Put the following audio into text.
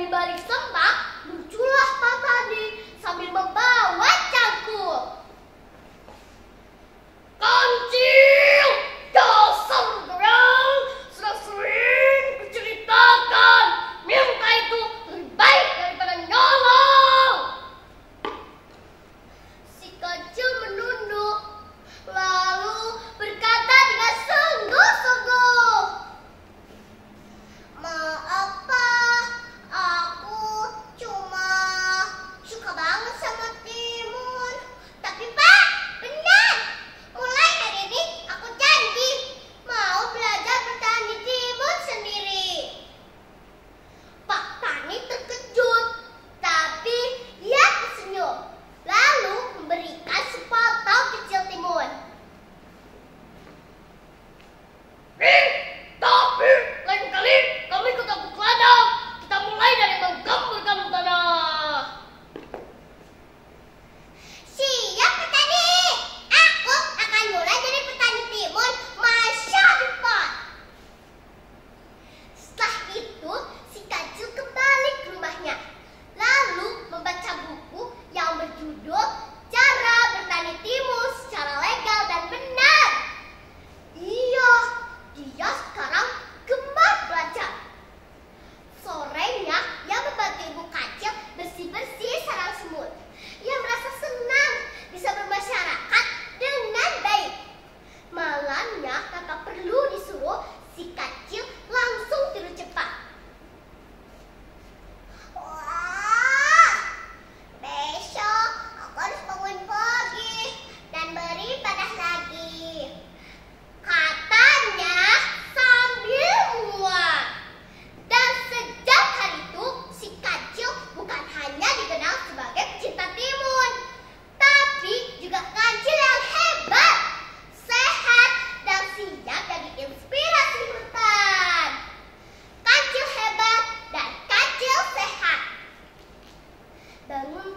di balik semak muncullah Pak Tani sambil membawa cangkul. Kancil, dasar gerang, sudah sering kuceritakan, minta itu lebih baik daripada nyolong. Si Kancil menunduk, lalu berkata dengan sungguh-sungguh, "Maaf Pak, aku cuma suka banget sama timun. Tapi Pak, benar, mulai hari ini aku janji mau belajar bertani timun sendiri." Pak Tani terkejut, tapi dia tersenyum, lalu memberikan sepotong kecil timun. Tapi lain kali kamu ikut aku ke ladang. Kita mulai dari menggemburkan tanah. Siap petani, aku akan mulai jadi petani timun masa depan. Setelah itu si Kancil kembali ke rumahnya, lalu membaca buku yang berjudul Cara Bertani Timun Secara Legal dan Benar. Iya, dia sekarang gemar belajar. Sorenya, ia membantu ibu Kancil bersih-bersih sarang semut. Ia merasa senang bisa bermasyarakat dengan baik. Malamnya, tanpa perlu disuruh, si Kancil langsung tidur cepat. Wah, besok aku harus bangun pagi dan beribadah lagi, katanya sambil muak. Dan sejak hari itu, si Kancil bukan hanya dikenal sebagai pecinta timun, tapi juga kancil yang hebat, sehat, dan siap jadi inspirasi hutan. Kancil hebat dan kancil sehat. Bangun